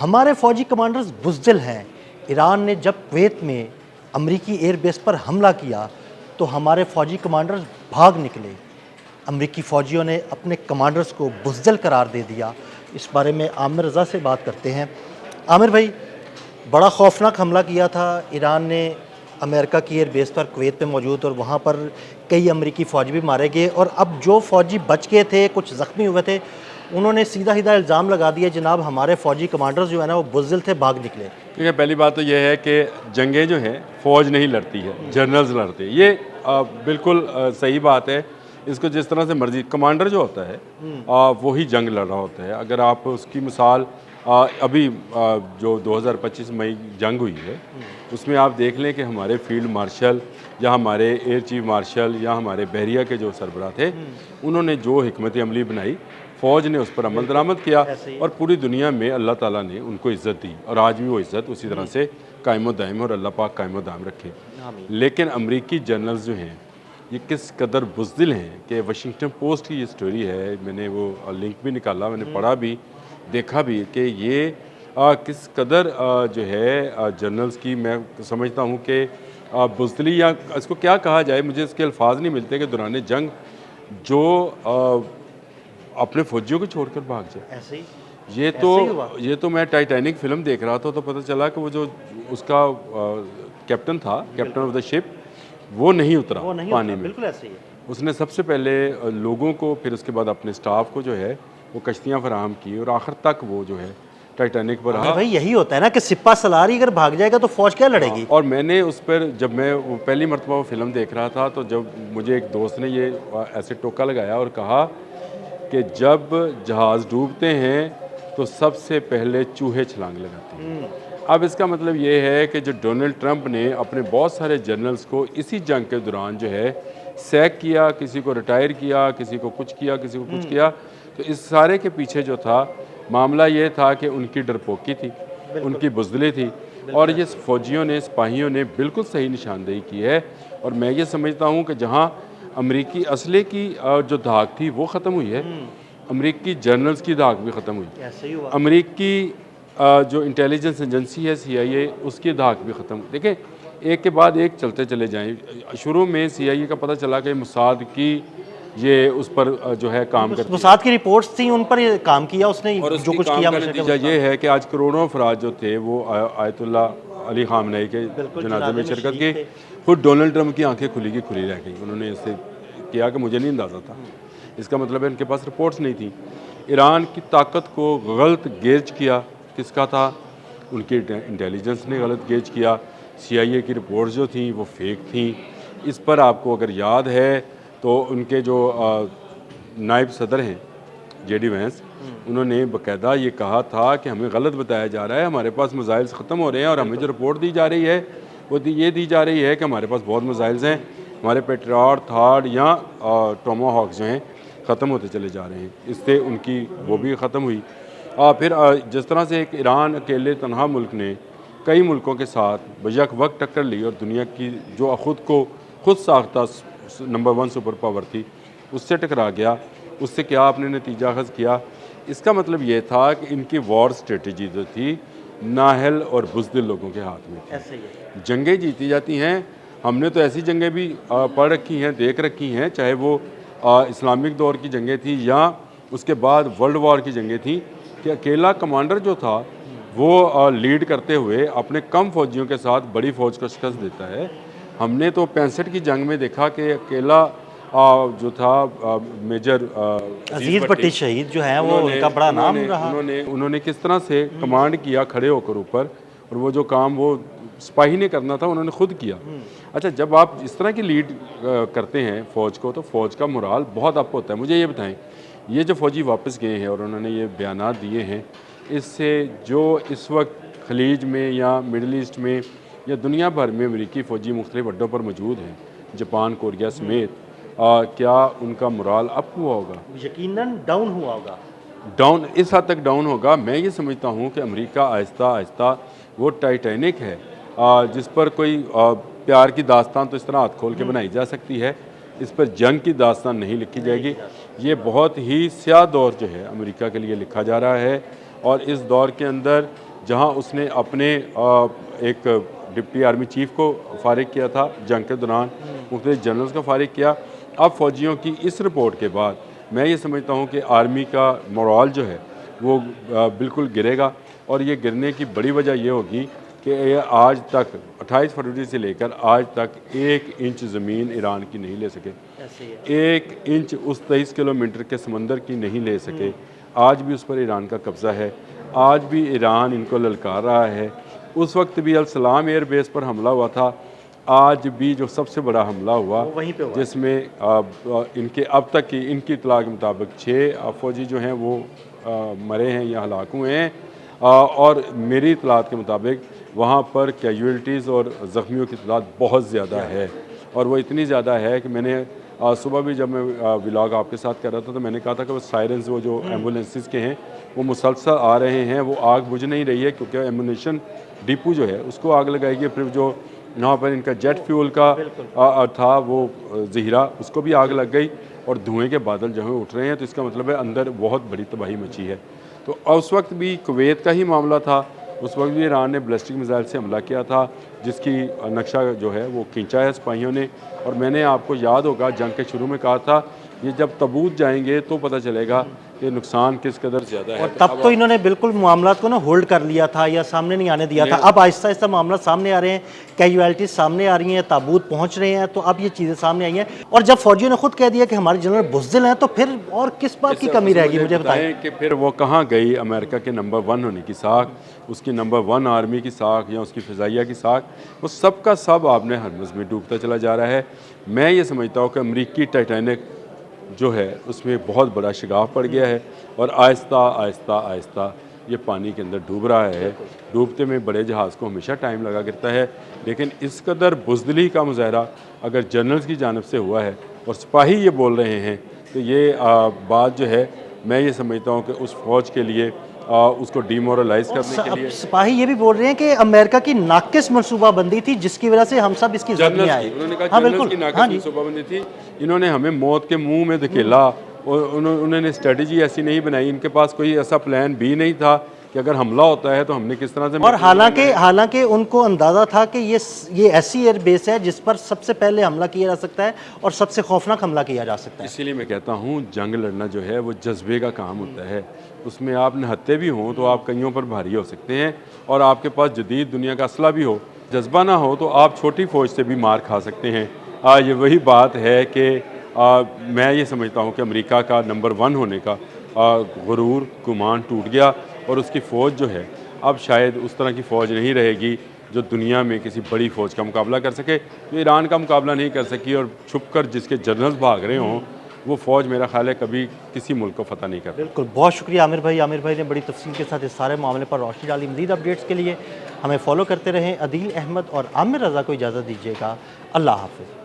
हमारे फ़ौजी कमांडर्स बुज़दिल हैं। ईरान ने जब कुवैत में अमरीकी एयरबेस पर हमला किया तो हमारे फ़ौजी कमांडर्स भाग निकले। अमरीकी फ़ौजियों ने अपने कमांडर्स को बुज़दिल करार दे दिया। इस बारे में आमिर रज़ा से बात करते हैं। आमिर भाई, बड़ा खौफनाक हमला किया था ईरान ने अमेरिका की एयरबेस पर कुवैत में मौजूद, और वहाँ पर कई अमरीकी फ़ौजी भी मारे गए, और अब जो फ़ौजी बच गए थे, कुछ ज़ख्मी हुए थे, उन्होंने सीधा सीधा इल्ज़ाम लगा दिया जनाब हमारे फ़ौजी कमांडर्स जो है ना वो बुज़दिल थे, भाग निकले। ठीक है, पहली बात तो ये है कि जंगें जो हैं फ़ौज नहीं लड़ती है, जनरल्स लड़ते हैं। ये बिल्कुल सही बात है। इसको जिस तरह से मर्जी, कमांडर जो होता है वही जंग लड़ रहा होता है। अगर आप उसकी मिसाल अभी जो 2025 मई जंग हुई है उसमें आप देख लें कि हमारे फील्ड मार्शल या हमारे एयर चीफ मार्शल या हमारे बहरिया के जो सरबराह थे, उन्होंने जो हिकमत अमली बनाई, फ़ौज ने उस पर अमल दरामद किया और पूरी दुनिया में अल्लाह ताला ने उनको इज़्ज़त दी, और आज भी वो इज़्ज़त उसी तरह से कायम दायम और अल्लाह पाक कायम दायम रखे। लेकिन अमरीकी जनरल्स जो हैं ये किस कदर बुज़दिल हैं कि वाशिंगटन पोस्ट की ये स्टोरी है, मैंने वो लिंक भी निकाला, मैंने पढ़ा भी, देखा भी कि ये किस कदर जो है जनरल्स की, मैं समझता हूँ कि बुज़दिली, या इसको क्या कहा जाए, मुझे इसके अल्फाज नहीं मिलते कि दौरान जंग जो अपने फौजियों को छोड़कर भाग जाए। ऐसे ही ये तो मैं टाइटैनिक फिल्म देख रहा था तो पता चला कि वो जो उसका कैप्टन था, कैप्टन ऑफ द शिप, वो नहीं उतरा पानी में। बिल्कुल ऐसे ही है। उसने सबसे पहले लोगों को, फिर उसके बाद अपने स्टाफ को जो है वो कश्तियाँ फराहम की, और आखिर तक वो जो है टाइटैनिक पर रहा। भाई यही होता है ना कि सिप्पा सलारी अगर भाग जाएगा तो फौज क्या लड़ेगी। और मैंने उस पर, जब मैं वो पहली मरतबा वो फिल्म देख रहा था, तो जब मुझे एक दोस्त ने ये ऐसे टोका लगाया और कहा कि जब जहाज़ डूबते हैं तो सबसे पहले चूहे छलांग लगाते हैं। अब इसका मतलब ये है कि जो डोनाल्ड ट्रंप ने अपने बहुत सारे जनरल्स को इसी जंग के दौरान जो है सैक किया, किसी को रिटायर किया, किसी को कुछ किया, किसी को कुछ किया, तो इस सारे के पीछे जो था मामला ये था कि उनकी डरपोकी थी, उनकी बुज़दिली थी, और ये फ़ौजियों ने, सिपाहियों ने बिल्कुल सही निशानदेही की है। और मैं ये समझता हूँ कि जहाँ अमरीकी असले की जो धाक थी वो ख़त्म हुई है, अमरीकी जर्नल्स की धाक भी ख़त्म हुई। ऐसे ही हुआ। अमरीकी जो इंटेलिजेंस एजेंसी है CIA, उसकी धाक भी ख़त्म। देखें, एक के बाद एक चलते चले जाएं। शुरू में CIA का पता चला कि मोसाद की ये उस पर जो है काम करती है, मोसाद की रिपोर्ट्स थी, उन पर ये काम किया उसने, और जो कुछ काम किया का नतीजा ये है कि आज करोड़ों अफराद जो थे वो आयतुल्लाह अली खामनेई के जनाजे में शिरकत की। खुद डोनाल्ड ट्रंप की आंखें खुली की खुली रह गई। उन्होंने इससे किया कि मुझे नहीं अंदाज़ा था। इसका मतलब है इनके पास रिपोर्ट्स नहीं थी। ईरान की ताकत को गलत गेज किया किसका था? उनकी इंटेलिजेंस ने गलत गेज किया। CIA की रिपोर्ट्स जो थी वो फेक थी। इस पर आपको अगर याद है तो उनके जो नायब सदर हैं JD वैंस, उन्होंने बाकायदा ये कहा था कि हमें गलत बताया जा रहा है, हमारे पास मिसाइल्स ख़त्म हो रहे हैं, और हमें जो रिपोर्ट दी जा रही है वो ये दी जा रही है कि हमारे पास बहुत मिसाइल्स हैं, हमारे पेट्रियट, थार्ड या टोमाहॉक जो हैं ख़त्म होते चले जा रहे हैं। इससे उनकी वो भी ख़त्म हुई। फिर जिस तरह से एक ईरान अकेले तनहा मुल्क ने कई मुल्कों के साथ बयक वक्त टक्कर ली, और दुनिया की जो खुद साख्ता नंबर 1 सुपर पावर थी उससे टकरा गया, उससे क्या आपने नतीजा अखज़ किया? इसका मतलब ये था कि इनकी वॉर स्ट्रेटजी जो थी नाहल और बुज़दिल लोगों के हाथ में थी। ऐसे ही है। जंगें जीती जाती हैं। हमने तो ऐसी जंगें भी पढ़ रखी हैं, देख रखी हैं, चाहे वो इस्लामिक दौर की जंगें थी या उसके बाद वर्ल्ड वॉर की जंगें थी, कि अकेला कमांडर जो था वो लीड करते हुए अपने कम फौजियों के साथ बड़ी फ़ौज को शिकस्त देता है। हमने तो 65 की जंग में देखा कि अकेला जो था मेजर अजीज भट्टी शहीद जो हैं वो उनका बड़ा नाम रहा। उन्होंने किस तरह से कमांड किया खड़े होकर ऊपर, और वो जो काम वो सिपाही ने करना था उन्होंने खुद किया। अच्छा, जब आप इस तरह की लीड करते हैं फ़ौज को, तो फ़ौज का मोराल बहुत अप होता है। मुझे ये बताएं, ये जो फ़ौजी वापस गए हैं और उन्होंने ये बयानात दिए हैं, इससे जो इस वक्त खलीज में या मिडल ईस्ट में या दुनिया भर में अमरीकी फ़ौजी मुख्तलिफ अड्डों पर मौजूद हैं, जापान, कोरिया समेत, क्या उनका मोराल अप हुआ होगा? यकीनन डाउन हुआ होगा। डाउन, इस हद तक डाउन होगा। मैं ये समझता हूँ कि अमेरिका आहिस्ता आहिस्ता, वो टाइटैनिक है जिस पर कोई प्यार की दास्तान तो इस तरह हाथ खोल के बनाई जा सकती है, इस पर जंग की दास्तान नहीं लिखी जाएगी। ये बहुत ही स्याह दौर जो है अमेरिका के लिए लिखा जा रहा है, और इस दौर के अंदर जहां उसने अपने एक डिप्टी आर्मी चीफ को फारिग किया था जंग के दौरान, मुख्तलिफ जनरल्स को फारिग किया। अब फ़ौजियों की इस रिपोर्ट के बाद मैं ये समझता हूँ कि आर्मी का मोराल जो है वो बिल्कुल गिरेगा, और ये गिरने की बड़ी वजह ये होगी कि ये आज तक 28 फरवरी से लेकर आज तक 1 इंच ज़मीन ईरान की नहीं ले सके, ऐसे ही है। 1 इंच उस 23 किलोमीटर के समंदर की नहीं ले सके। आज भी उस पर ईरान का कब्ज़ा है, आज भी ईरान इनको ललकार रहा है। उस वक्त भी अल सलाम एयर बेस पर हमला हुआ था, आज भी जो सबसे बड़ा हमला हुआ वो वहीं पे हुआ। जिसमें इनके अब तक की इनकी इतला के मुताबिक 6 फ़ौजी जो हैं वो मरे हैं या हलाक हुए हैं, और मेरी इतलात के मुताबिक वहाँ पर कैजुअल्टीज़ और ज़ख्मियों की तादाद बहुत ज़्यादा है, और वो इतनी ज़्यादा है कि मैंने सुबह भी जब मैं व्लॉग आपके साथ कर रहा था तो मैंने कहा था कि वो सायरन्स वो जो एम्बुलेंसेस के हैं वो मुसलसल आ रहे हैं, वो आग बुझ नहीं रही है क्योंकि एमुनेशन डिपो जो है उसको आग लगाएगी, फिर जो यहाँ पर इनका जेट फ्यूल का था वो ज़हीरा उसको भी आग लग गई, और धुएँ के बादल जो है उठ रहे हैं, तो इसका मतलब है अंदर बहुत बड़ी तबाही मची है। तो उस वक्त भी कुवैत का ही मामला था, उस वक्त भी ईरान ने बैलिस्टिक मिसाइल से हमला किया था, जिसकी नक्शा जो है वो खींचा है सिपाहियों ने। और मैंने आपको याद होगा जंग के शुरू में कहा था ये जब तबूत जाएंगे तो पता चलेगा कि नुकसान किस कदर ज़्यादा है। और तब तो इन्होंने बिल्कुल मामला को ना होल्ड कर लिया था या सामने नहीं आने दिया था। अब आहिस्ता आहिस्ता मामला सामने आ रहे हैं, कैजुअलिटीज सामने आ रही हैं, ताबूत पहुंच रहे हैं, तो अब ये चीज़ें सामने आई हैं। और जब फौजियों ने खुद कह दिया कि हमारे जनरल बुज़दिल हैं, तो फिर और किस बात की कमी रहेगी, मुझे बताएं कि फिर वो कहाँ गई अमेरिका के नंबर 1 होने की साख, उसकी नंबर 1 आर्मी की साख या उसकी फ़िज़ाइया की साख, वो सब का सब आपने हरमज़ में डूबता चला जा रहा है। मैं ये समझता हूँ कि अमरीकी टाइटैनिक जो है उसमें बहुत बड़ा शिगाफ पड़ गया है, और आहिस्ता आहिस्ता आहिस्ता ये पानी के अंदर डूब रहा है। डूबते में बड़े जहाज़ को हमेशा टाइम लगा करता है, लेकिन इस कदर बुज़दिली का मुज़ाहरा अगर जनरल्स की जानिब से हुआ है और सिपाही ये बोल रहे हैं, तो ये बात जो है मैं ये समझता हूँ कि उस फ़ौज के लिए उसको डिमोरलाइज करने के लिए सिपाही ये भी बोल रहे हैं कि अमेरिका की नाकिस मनसूबाबंदी थी जिसकी वजह से हम सब इसकी जद में आए। उन्होंने कहा हाँ जनरल्स बिल्कुल, की नाकिस हाँ जी। मनसूबाबंदी थी, इन्होंने हमें मौत के मुंह में धकेला, और उन्होंने स्ट्रेटजी ऐसी नहीं बनाई, इनके पास कोई ऐसा प्लान भी नहीं था कि अगर हमला होता है तो हमने किस तरह से। और हालांकि उनको अंदाज़ा था कि ये ऐसी एयर बेस है जिस पर सबसे पहले हमला किया जा सकता है और सबसे खौफनाक हमला किया जा सकता है। इसीलिए मैं कहता हूँ जंग लड़ना जो है वो जज्बे का काम होता है, उसमें आप नहत्ते भी हों तो आप कईयों पर भारी हो सकते हैं, और आपके पास जदीद दुनिया का असला भी हो, जज्बा ना हो तो आप छोटी फ़ौज से भी मार खा सकते हैं। ये वही बात है कि मैं ये समझता हूँ कि अमेरिका का नंबर 1 होने का गुरूर गुमान टूट गया, और उसकी फ़ौज जो है अब शायद उस तरह की फ़ौज नहीं रहेगी जो दुनिया में किसी बड़ी फ़ौज का मुकाबला कर सके। जो ईरान का मुकाबला नहीं कर सकी और छुप कर जिसके जनरल्स भाग रहे हों, वो फ़ौज मेरा ख्याल है कभी किसी मुल्क को फ़तह नहीं कर। बिल्कुल, बहुत शुक्रिया आमिर भाई। आमिर भाई ने बड़ी तफसील के साथ इस सारे मामले पर रोशनी डाली। मज़ीद अपडेट्स के लिए हमें फॉलो करते रहें। अदील अहमद और आमिर रज़ा को इजाज़त दीजिएगा। अल्लाह हाफ़िज़।